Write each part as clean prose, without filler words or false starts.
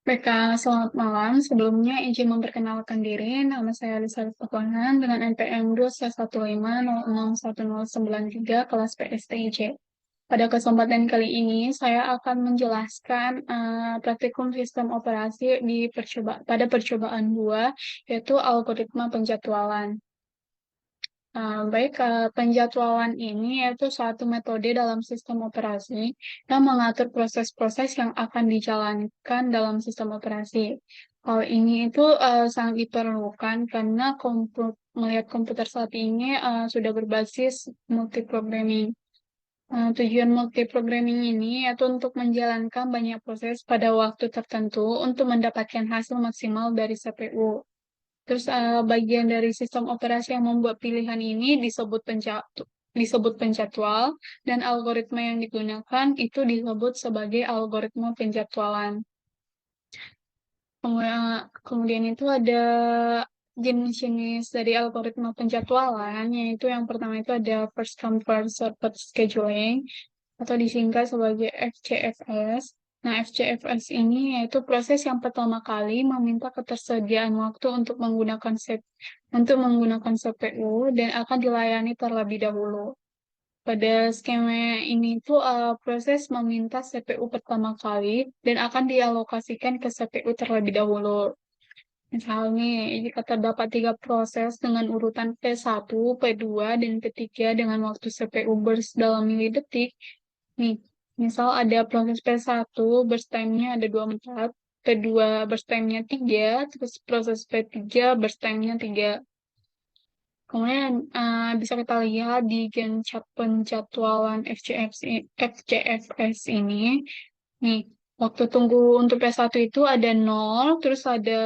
Baik, selamat malam. Sebelumnya izin memperkenalkan diri. Nama saya Lisa Tukunan dengan NPM 21150601093 kelas PSTIJ. Pada kesempatan kali ini, saya akan menjelaskan praktikum sistem operasi pada percobaan 2, yaitu algoritma penjadwalan. Penjadwalan ini yaitu suatu metode dalam sistem operasi yang mengatur proses-proses yang akan dijalankan dalam sistem operasi. Hal ini itu sangat diperlukan karena melihat komputer saat ini sudah berbasis multiprogramming. Tujuan multiprogramming ini yaitu untuk menjalankan banyak proses pada waktu tertentu untuk mendapatkan hasil maksimal dari CPU. Terus bagian dari sistem operasi yang membuat pilihan ini disebut penjadwal, dan algoritma yang digunakan itu disebut sebagai algoritma penjadwalan. Kemudian itu ada jenis-jenis dari algoritma penjadwalan, yaitu yang pertama itu ada first come first served scheduling, atau disingkat sebagai FCFS. Nah, FCFS ini yaitu proses yang pertama kali meminta ketersediaan waktu untuk menggunakan CPU dan akan dilayani terlebih dahulu. Pada skema ini tuh proses meminta CPU pertama kali dan akan dialokasikan ke CPU terlebih dahulu. Misalnya, jika terdapat tiga proses dengan urutan P1, P2, dan P3 dengan waktu CPU burst dalam milidetik, nih, misal ada proses P1, burst time-nya ada 24, P2 burst time-nya 3, terus proses P3 burst time-nya 3. Kemudian bisa kita lihat di penjadwalan FCFS ini, nih, waktu tunggu untuk P1 itu ada 0, terus ada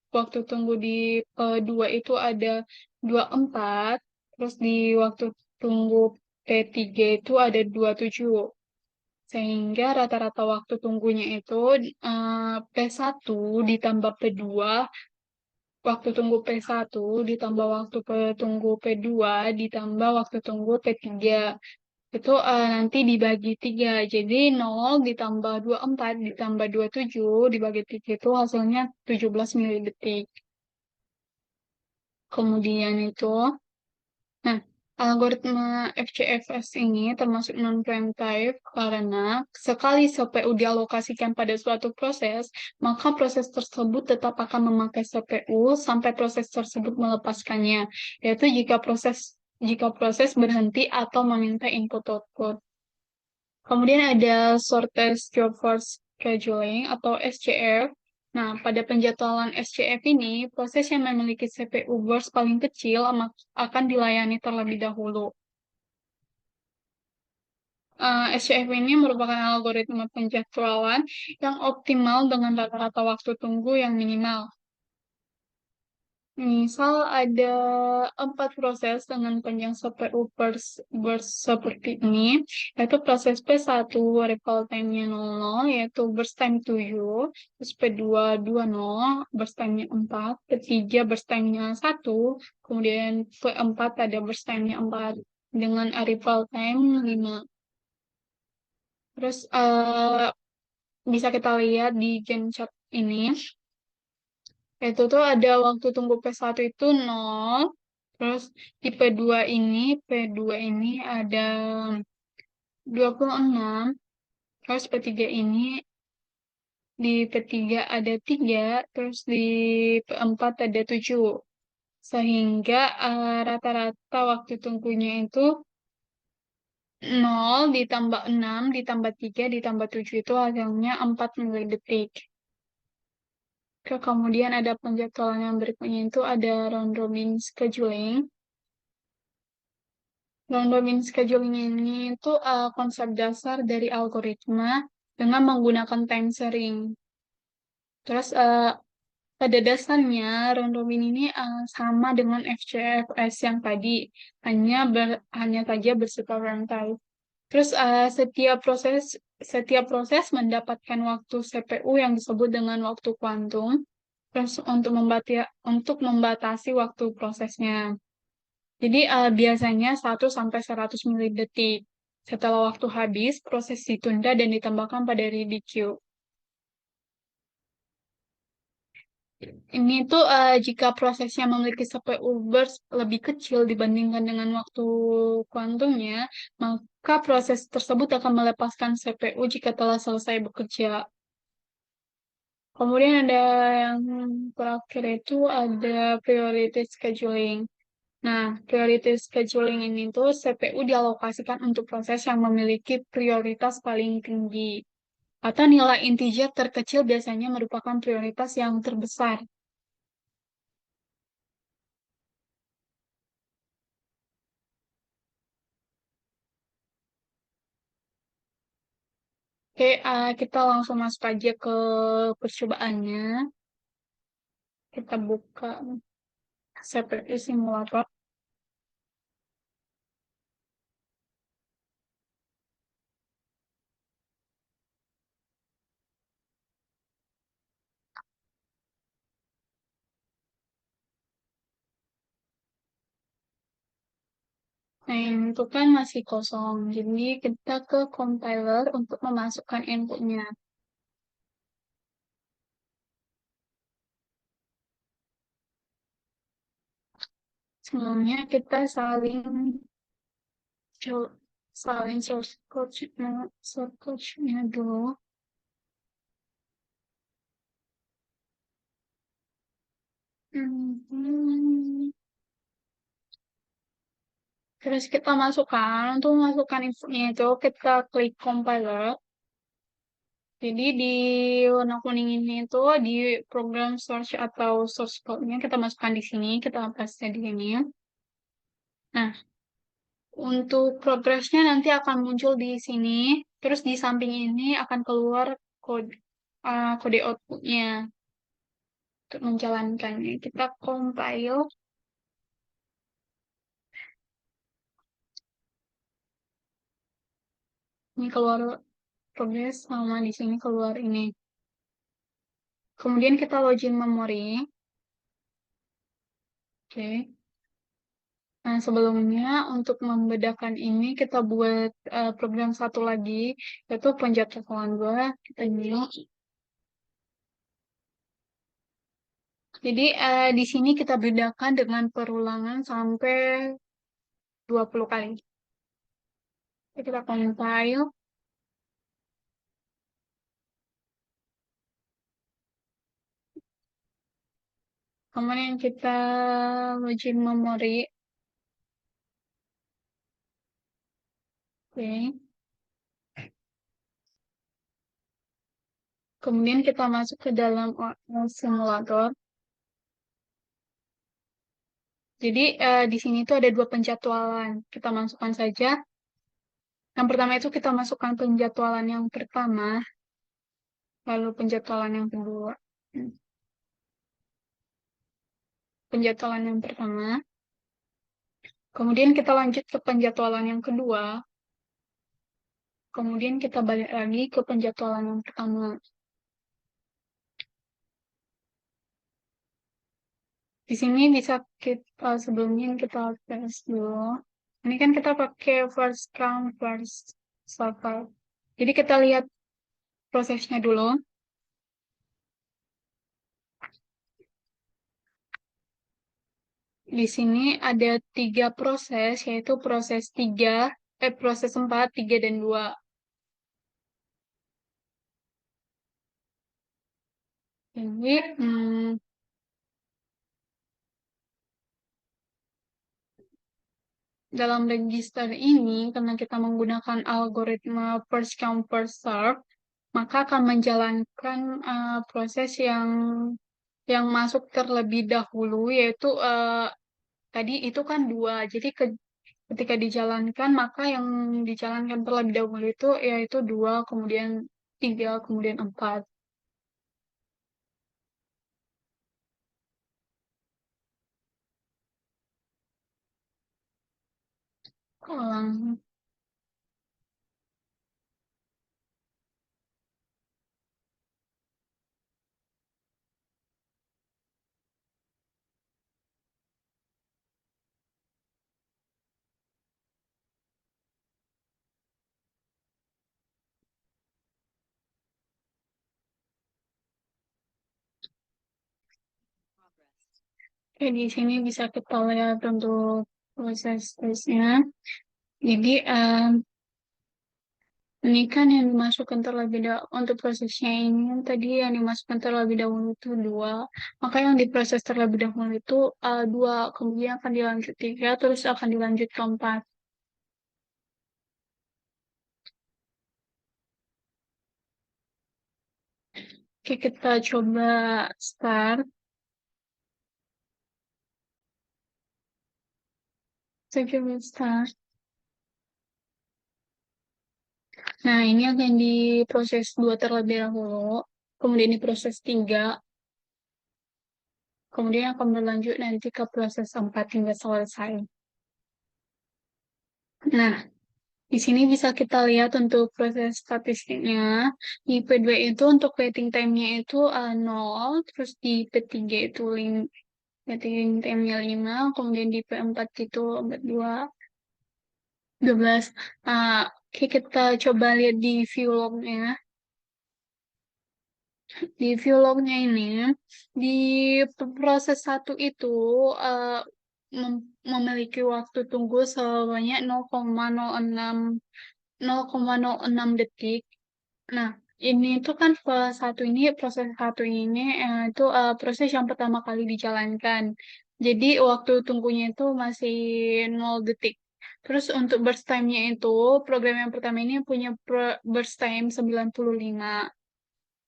waktu tunggu di P2 itu ada 24, terus di waktu tunggu P3 itu ada 27. Sehingga rata-rata waktu tunggunya itu P1 ditambah P2, waktu tunggu P1 ditambah waktu tunggu P2 ditambah waktu tunggu P3. Itu nanti dibagi 3. Jadi 0 ditambah 24 ditambah 27 dibagi 3 itu hasilnya 17 milidetik. Kemudian itu, nah, algoritma FCFS ini termasuk non-preemptive karena sekali CPU dialokasikan pada suatu proses, maka proses tersebut tetap akan memakai CPU sampai proses tersebut melepaskannya, yaitu jika proses berhenti atau meminta input-output. Kemudian ada shortest job first scheduling atau SJF. Nah, pada penjadwalan SJF ini, proses yang memiliki CPU burst paling kecil akan dilayani terlebih dahulu. SJF ini merupakan algoritma penjadwalan yang optimal dengan rata-rata waktu tunggu yang minimal. Misal ada 4 proses dengan panjang CPU burst seperti ini, yaitu proses P1, recall time-nya 00, yaitu burst time 7, terus P2, 20, burst time-nya 4, P3, burst time-nya 1, kemudian P4 ada burst time-nya 4, dengan arrival time 5. Terus bisa kita lihat di gen chart ini, itu tuh ada waktu tunggu P1 itu 0, terus di P2 ini ada 26, terus P3 ini di P3 ada 3, terus di P4 ada 7. Sehingga rata-rata waktu tunggunya itu 0 ditambah 6 ditambah 3 ditambah 7 itu hasilnya 4 milidetik. Kemudian ada penjadwalan yang berikutnya itu ada round robin scheduling. Round robin scheduling ini itu konsep dasar dari algoritma dengan menggunakan time sharing. Terus pada dasarnya round robin ini sama dengan FCFS yang tadi, hanya saja bersifat runtime. Terus setiap proses mendapatkan waktu CPU yang disebut dengan waktu kuantum. Terus untuk membatasi waktu prosesnya. Jadi biasanya 1 sampai 100 milidetik. Setelah waktu habis, proses ditunda dan ditambahkan pada ready queue. Ini tuh jika prosesnya memiliki CPU burst lebih kecil dibandingkan dengan waktu kuantumnya, maka proses tersebut akan melepaskan CPU jika telah selesai bekerja. Kemudian ada yang terakhir itu ada priority scheduling. Nah, priority scheduling ini tuh CPU dialokasikan untuk proses yang memiliki prioritas paling tinggi. Atau nilai integer terkecil biasanya merupakan prioritas yang terbesar. Oke, kita langsung masuk aja ke percobaannya. Kita buka CPU simulator. Nah, yang itu kan masih kosong. Jadi kita ke compiler untuk memasukkan inputnya. Sebelumnya kita co- salin source code-nya dulu. Hmm. Terus kita masukkan, untuk masukkan inputnya itu kita klik compiler. Jadi di warna kuning ini itu di program source atau source code-nya kita masukkan di sini, kita paste di sini. Nah, untuk progresnya nanti akan muncul di sini, terus di samping ini akan keluar kode kode outputnya untuk menjalankannya. Kita compile, ini keluar progres sama di sini keluar ini. Kemudian kita login memori. Oke. Nah, sebelumnya untuk membedakan ini kita buat program satu lagi, yaitu penjadwalan dua. Kita new. Jadi di sini kita bedakan dengan perulangan sampai 20 kali. Jadi kita compile, kemudian kita login memori. Oke. Kemudian kita masuk ke dalam simulator. Jadi di sini tuh ada dua penjadwalan. Kita masukkan saja. Yang pertama itu kita masukkan penjadwalan yang pertama, lalu penjadwalan yang kedua. Hmm. Penjadwalan yang pertama. Kemudian kita lanjut ke penjadwalan yang kedua. Kemudian kita balik lagi ke penjadwalan yang pertama. Di sini bisa kita sebelumnya kita tes dulu. Ini kan kita pakai first come first server. Jadi kita lihat prosesnya dulu. Di sini ada tiga proses, yaitu proses 4, 3, dan 2. Jadi, dalam register ini, karena kita menggunakan algoritma first come first serve, maka akan menjalankan proses yang masuk terlebih dahulu, yaitu tadi itu kan 2. Jadi ketika dijalankan, maka yang dijalankan terlebih dahulu itu yaitu 2, kemudian 3, kemudian 4. Ulang. Oke, di sini bisa kita lihat untuk proses tesnya. Jadi, ini kan yang dimasukkan terlebih dahulu untuk prosesnya ini tadi yang dimasukkan terlebih dahulu itu dua, maka yang diproses terlebih dahulu itu dua, kemudian akan dilanjut tiga, terus akan dilanjut ke empat. Oke, kita coba start. Saya coba start. Nah, ini akan diproses dua terlebih dahulu, kemudian diproses tiga, kemudian akan berlanjut nanti ke proses empat hingga selesai. Nah, di sini bisa kita lihat untuk proses statistiknya. Di P2 itu untuk waiting time-nya itu 0, terus di P3 itu waiting time-nya 5, kemudian di P4 itu 42, 12. Oke, kita coba lihat di view log-nya. Di view log-nya ini, di proses satu itu eh, memiliki waktu tunggu sebanyak 0,06 detik. Nah, ini tuh kan fase satu ini, proses satu ini itu proses yang pertama kali dijalankan. Jadi waktu tunggunya itu masih 0 detik. Terus untuk burst time-nya itu, program yang pertama ini punya burst time 95.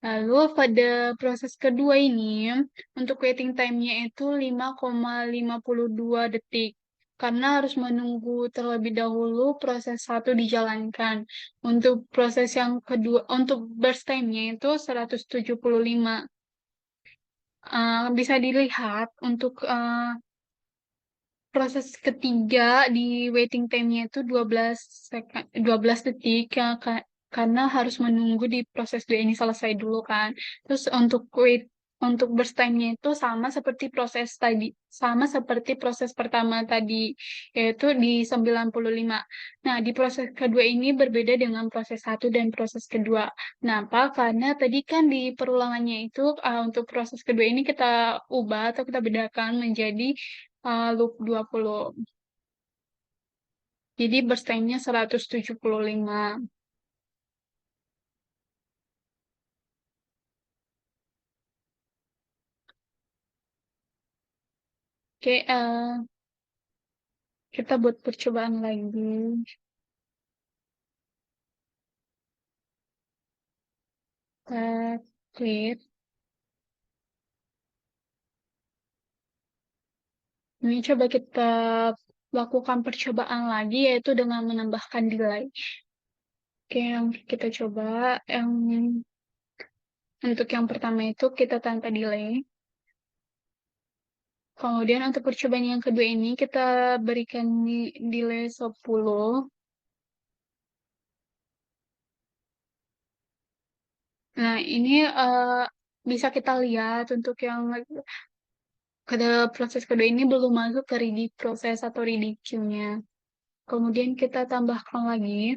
Lalu pada proses kedua ini, untuk waiting time-nya itu 5,52 detik. Karena harus menunggu terlebih dahulu proses satu dijalankan. Untuk proses yang kedua, untuk burst time-nya itu 175. Bisa dilihat untuk proses ketiga di waiting time-nya itu 12 detik ya, karena harus menunggu di proses 2 ini selesai dulu kan. Terus untuk burst time-nya itu sama seperti proses pertama tadi, yaitu di 95. Nah, di proses kedua ini berbeda dengan proses satu dan proses kedua. Kenapa? Karena tadi kan di perulangannya itu untuk proses kedua ini kita ubah atau kita bedakan menjadi loop 20. Jadi burst time-nya 175. Oke, kita buat percobaan lagi. Kita clear. Ini coba kita lakukan percobaan lagi, yaitu dengan menambahkan delay. Oke, yang kita coba, yang untuk yang pertama itu kita tanpa delay. Kemudian untuk percobaan yang kedua ini kita berikan delay 10. Nah, ini bisa kita lihat untuk yang pada proses kedua ini belum masuk ke ready proses atau ready queue-nya. Kemudian kita tambahkan lagi,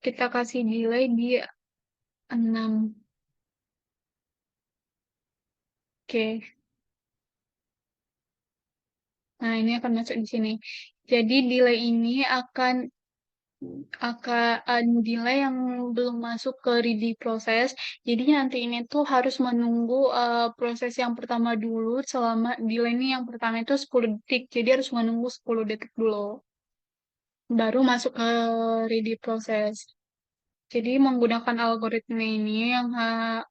kita kasih delay di 6. Oke, nah ini akan masuk di sini. Jadi delay ini akan delay yang belum masuk ke ready proses. Jadi nanti ini tuh harus menunggu proses yang pertama dulu selama delay ini yang pertama itu 10 detik. Jadi harus menunggu 10 detik dulu. Baru masuk ke ready proses. Jadi menggunakan algoritma ini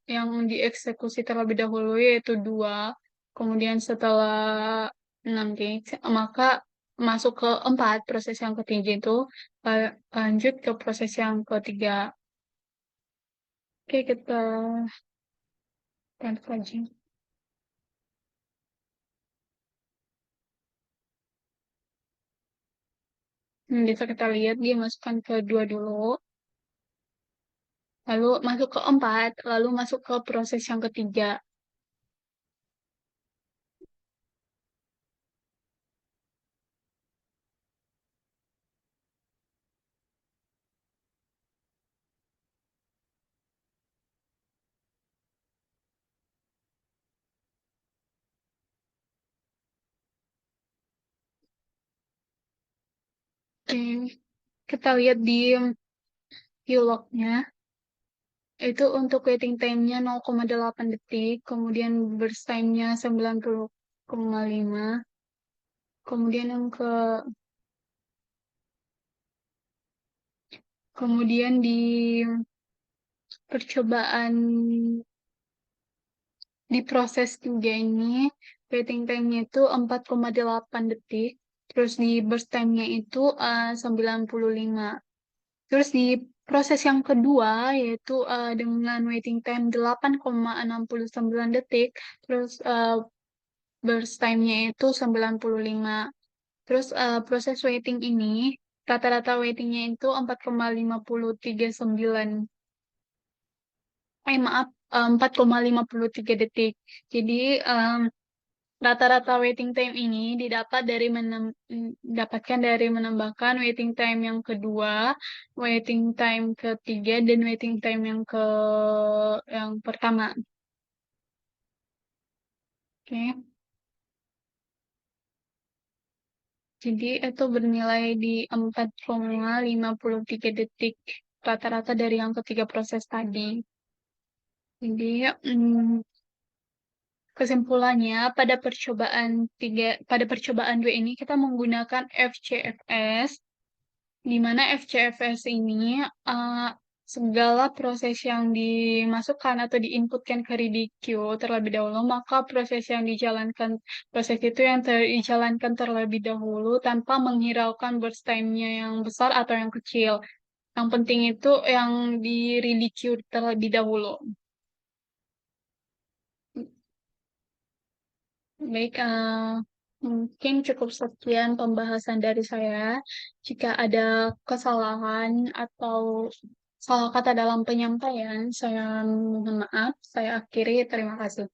yang dieksekusi terlebih dahulu yaitu dua, kemudian setelah 6 gigs, maka masuk ke empat proses yang ketiga itu lanjut ke proses yang ketiga. Oke, kita lanjut lagi. Bisa kita lihat dia masukkan ke dua dulu, lalu masuk ke empat, lalu masuk ke proses yang ketiga. Kita lihat di vlognya, itu untuk waiting time-nya 0,8 detik, kemudian burst time-nya 90,5, kemudian kemudian di percobaan di proses 3 ini, waiting time-nya itu 4,8 detik, terus di burst time-nya itu 95. Terus di proses yang kedua, yaitu dengan waiting time 8,69 detik, terus burst time-nya itu 95. Terus proses waiting ini, rata-rata waiting-nya itu 4,539. Maaf, 4,53 detik. Jadi, rata-rata waiting time ini didapatkan dari menambahkan waiting time yang kedua, waiting time ketiga, dan waiting time yang pertama. Oke. Jadi itu bernilai di 4,53 detik rata-rata dari yang ketiga proses tadi. Jadi, kesimpulannya, pada percobaan dua ini kita menggunakan FCFS, di mana FCFS ini segala proses yang dimasukkan atau diinputkan ke RIDIQ terlebih dahulu, maka proses itu yang dijalankan terlebih dahulu tanpa menghiraukan burst time-nya yang besar atau yang kecil. Yang penting itu yang di RIDIQ terlebih dahulu. Baik, mungkin cukup sekian pembahasan dari saya. Jika ada kesalahan atau salah kata dalam penyampaian, saya mohon maaf. Saya akhiri. Terima kasih.